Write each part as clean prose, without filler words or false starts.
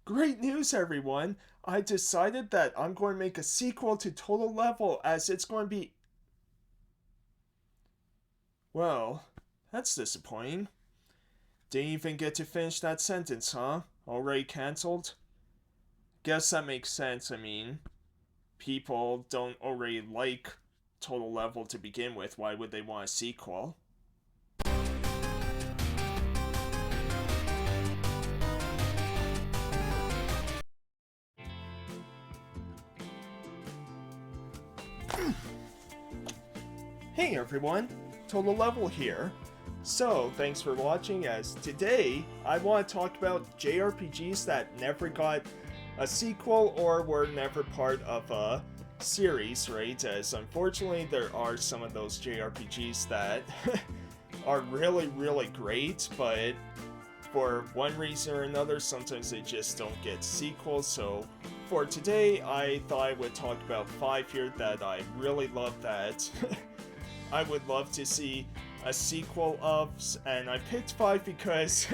Great news, everyone! I decided that I'm going to make a sequel to Total Level as it's going to be. Well, that's disappointing. Didn't even get to finish that sentence, huh? Already cancelled? Guess that makes sense. I mean, people don't already like Total Level to begin with. Why would they want a sequel? Hey everyone, Total Level here. So, thanks for watching as today I want to talk about JRPGs that never got a sequel or were never part of a series, right? As unfortunately there are some of those JRPGs that are really, really great, but for one reason or another, sometimes they just don't get sequels. So for today, I thought I would talk about 5 here that I really love that I would love to see a sequel of, and I picked 5 because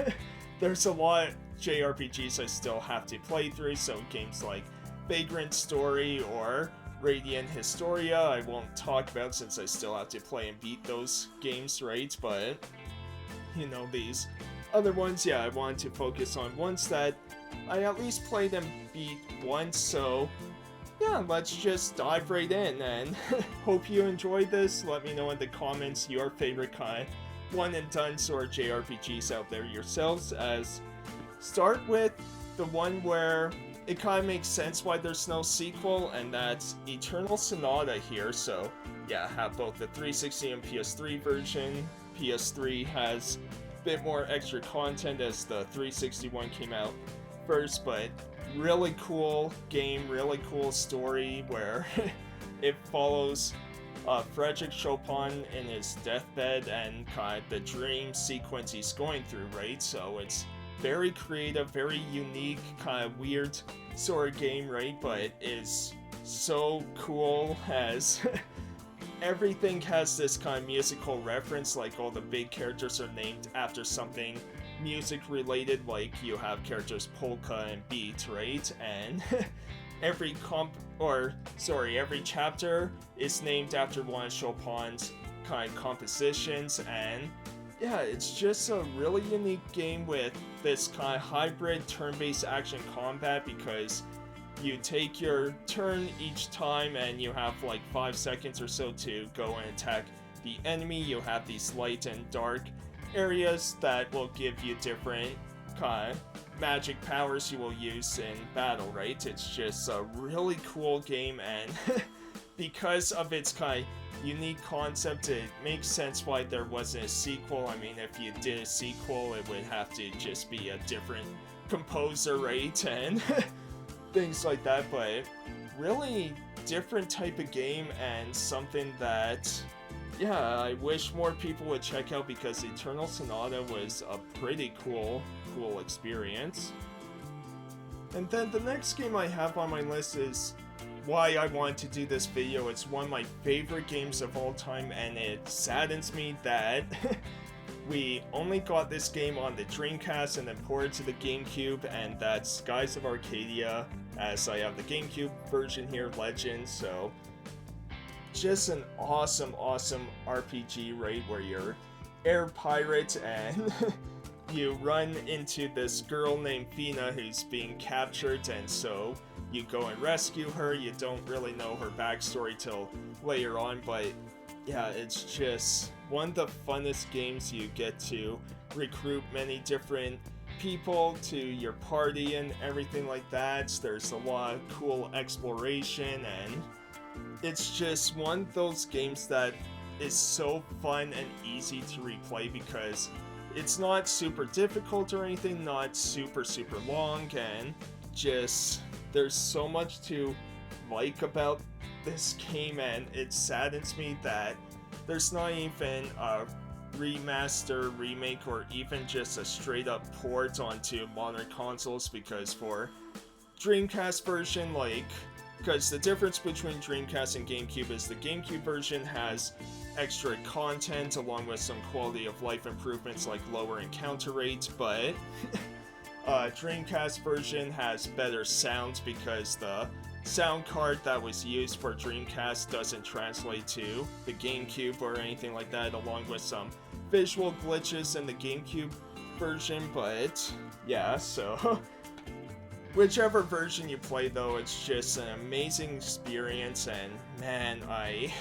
there's a lot of JRPGs I still have to play through, so games like Vagrant Story or Radiant Historia I won't talk about since I still have to play and beat those games, right? But, you know, these other ones, yeah, I wanted to focus on ones that I at least played and beat once, so yeah, let's just dive right in and hope you enjoyed this. Let me know in the comments your favorite kind one and done sort of JRPGs out there yourselves. As start with the one where it kind of makes sense why there's no sequel, and that's Eternal Sonata here. So yeah, have both the 360 and PS3 version. PS3 has a bit more extra content as the 360 one came out first, but really cool game, really cool story where it follows Frederick Chopin in his deathbed and kind of the dream sequence he's going through, right? So it's very creative, very unique, kind of weird sort of game, right? But it is so cool as everything has this kind of musical reference, like all the big characters are named after something music related, like you have characters Polka and Beat, right? And every every chapter is named after one of Chopin's kind of compositions, and yeah, it's just a really unique game with this kind of hybrid turn-based action combat, because you take your turn each time and you have like 5 seconds or so to go and attack the enemy. You have these light and dark areas that will give you different kind of magic powers you will use in battle, right? It's just a really cool game, and because of its kind of unique concept, it makes sense why there wasn't a sequel. I mean, if you did a sequel, it would have to just be a different composer, right? And things like that, but really different type of game, and something that, yeah, I wish more people would check out, because Eternal Sonata was a pretty cool experience. And then the next game I have on my list is why I wanted to do this video. It's one of my favorite games of all time, and it saddens me that we only got this game on the Dreamcast and then ported to the GameCube, and that's Skies of Arcadia, as I have the GameCube version here, Legend. So just an awesome RPG, right, where you're air pirate and you run into this girl named Fina who's being captured, and so you go and rescue her. You don't really know her backstory till later on, but yeah, it's just one of the funnest games. You get to recruit many different people to your party and everything like that. There's a lot of cool exploration, and it's just one of those games that is so fun and easy to replay, because it's not super difficult or anything, not super long, and just there's so much to like about this game, and it saddens me that there's not even a remaster, remake, or even just a straight up port onto modern consoles, because for Dreamcast version, like, because the difference between Dreamcast and GameCube is the GameCube version has extra content along with some quality of life improvements like lower encounter rates, but Dreamcast version has better sounds because the sound card that was used for Dreamcast doesn't translate to the GameCube or anything like that, along with some visual glitches in the GameCube version. But yeah, so whichever version you play though, it's just an amazing experience, and man, I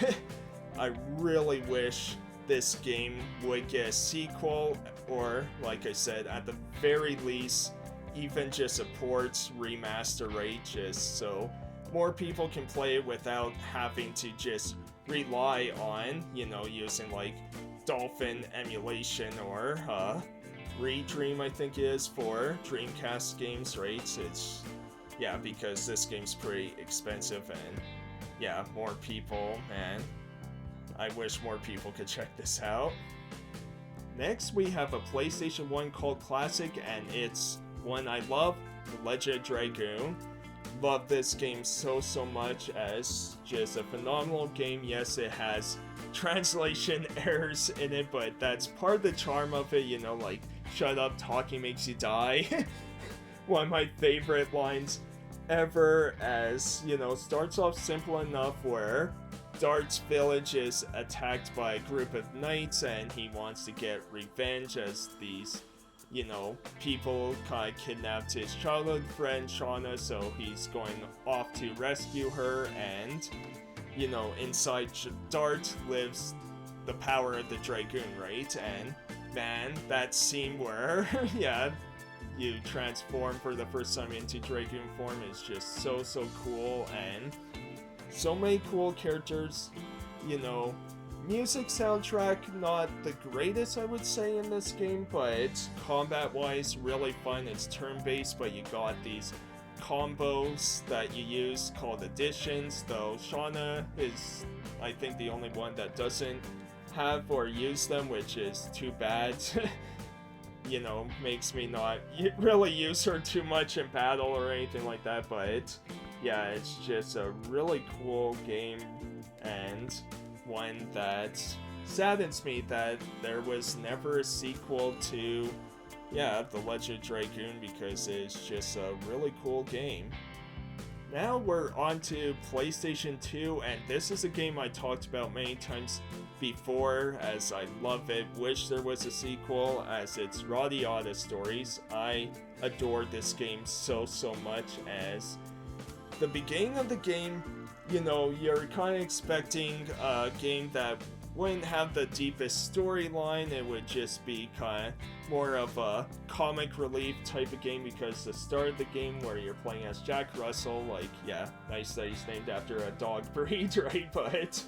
really wish this game would get a sequel, or like I said, at the very least, even just a port remaster, right? Just so more people can play it without having to just rely on, you know, using like Dolphin emulation or Redream, I think it is, for Dreamcast games, right? It's, yeah, because this game's pretty expensive, and yeah, more people, man. I wish more people could check this out. Next, we have a PlayStation 1 called Classic, and it's one I love, The Legend of Dragoon. Love this game so much, as just a phenomenal game. Yes, it has translation errors in it, but that's part of the charm of it, you know, like, shut up, talking makes you die. One of my favorite lines ever, as, you know, starts off simple enough where Dart's village is attacked by a group of knights, and he wants to get revenge as these, you know, people kind of kidnapped his childhood friend Shauna, so he's going off to rescue her, and, you know, inside Dart lives the power of the Dragoon, right? And man, that scene where, yeah, you transform for the first time into Dragoon form is just so cool, and so many cool characters, you know. Music soundtrack, not the greatest, I would say, in this game, but combat-wise, really fun. It's turn-based, but you got these combos that you use called additions, though Shauna is, I think, the only one that doesn't have or use them, which is too bad. You know, makes me not really use her too much in battle or anything like that, but yeah, it's just a really cool game, and one that saddens me that there was never a sequel to, yeah, The Legend of Dragoon, because it's just a really cool game. Now we're on to PlayStation 2, and this is a game I talked about many times before, as I love it. Wish there was a sequel, as it's Radiata Stories. I adore this game so much, as the beginning of the game, you know, you're kind of expecting a game that wouldn't have the deepest storyline. It would just be kind of more of a comic relief type of game, because the start of the game where you're playing as Jack Russell, like, yeah, nice that he's named after a dog breed, right? But,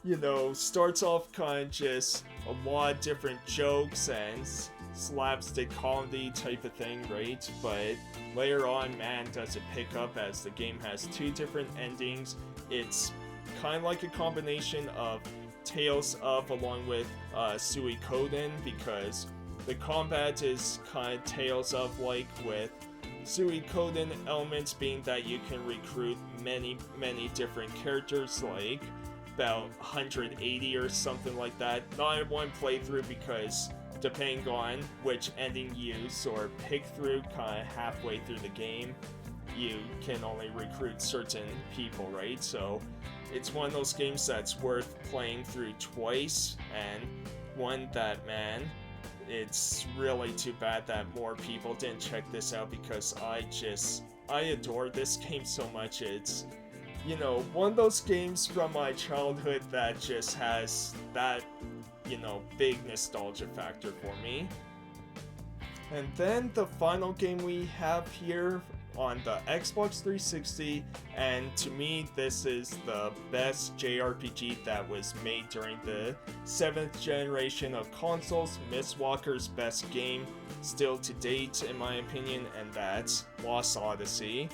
you know, starts off kind of just a lot of different jokes and slapstick comedy type of thing, right? But later on, man, does it pick up, as the game has two different endings. It's kind of like a combination of Tales of along with Suikoden, because the combat is kind of Tales of like, with Suikoden elements being that you can recruit many different characters, like about 180 or something like that. Not in one playthrough, because depending on which ending you use or pick through kind of halfway through the game, you can only recruit certain people, right? So it's one of those games that's worth playing through twice, and one that, man, it's really too bad that more people didn't check this out, because I adore this game so much. It's, you know, one of those games from my childhood that just has that, you know, big nostalgia factor for me. And then the final game we have here on the Xbox 360, and to me this is the best JRPG that was made during the 7th generation of consoles, Miss Walker's best game still to date in my opinion, and that's Lost Odyssey.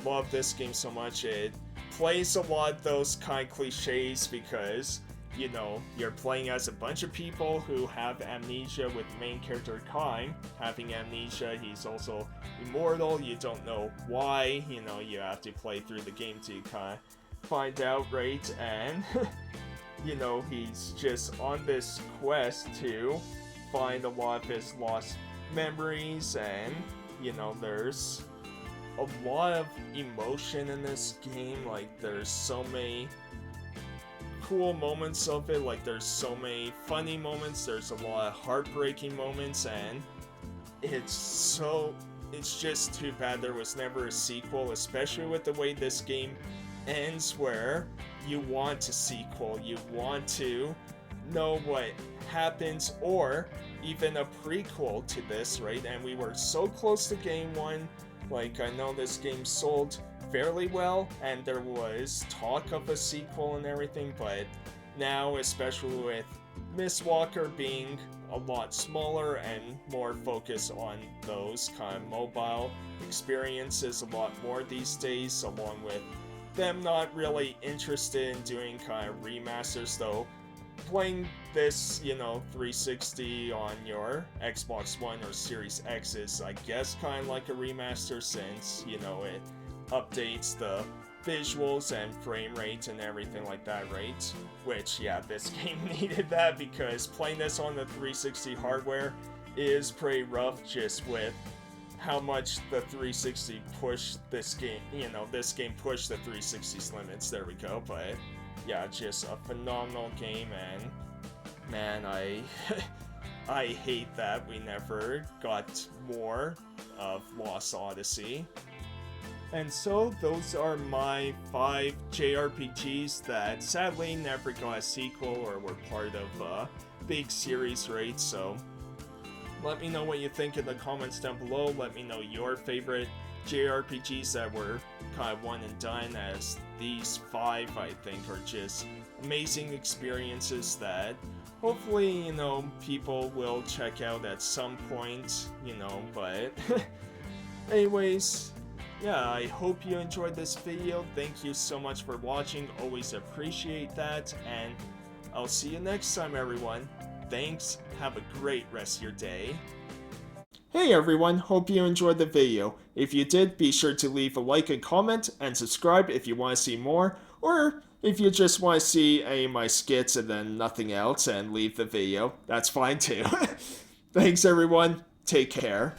Love this game so much. It plays a lot of those kind of cliches, because, you know, you're playing as a bunch of people who have amnesia, with the main character Kai having amnesia. He's also immortal. You don't know why. You know, you have to play through the game to kind of find out, right? And, you know, he's just on this quest to find a lot of his lost memories, and you know, there's a lot of emotion in this game. Like, there's so many cool moments of it. Like, there's so many funny moments, there's a lot of heartbreaking moments, and it's just too bad there was never a sequel, especially with the way this game ends, where you want a sequel, you want to know what happens, or even a prequel to this, right? And we were so close to game 1. Like, I know this game sold fairly well, and there was talk of a sequel and everything, but now, especially with Miss Walker being a lot smaller and more focused on those kind of mobile experiences a lot more these days, along with them not really interested in doing kind of remasters, though playing this, you know, 360 on your Xbox One or Series X is, I guess, kind of like a remaster, since, you know, it updates the visuals and frame rate and everything like that, right? Which, yeah, this game needed that, because playing this on the 360 hardware is pretty rough, just with how much the 360 pushed this game, you know, this game pushed the 360's limits, there we go. But yeah, just a phenomenal game, and man, I hate that we never got more of Lost Odyssey. And so those are my 5 JRPGs that sadly never got a sequel or were part of a big series, right? So let me know what you think in the comments down below. Let me know your favorite JRPGs that were kind of one and done, as these 5, I think, are just amazing experiences that hopefully, you know, people will check out at some point, you know, but anyways, yeah, I hope you enjoyed this video. Thank you so much for watching, always appreciate that, and I'll see you next time, everyone. Thanks, have a great rest of your day. Hey everyone, hope you enjoyed the video. If you did, be sure to leave a like and comment, and subscribe if you want to see more, or if you just want to see any of my skits and then nothing else and leave the video, that's fine too. Thanks everyone, take care.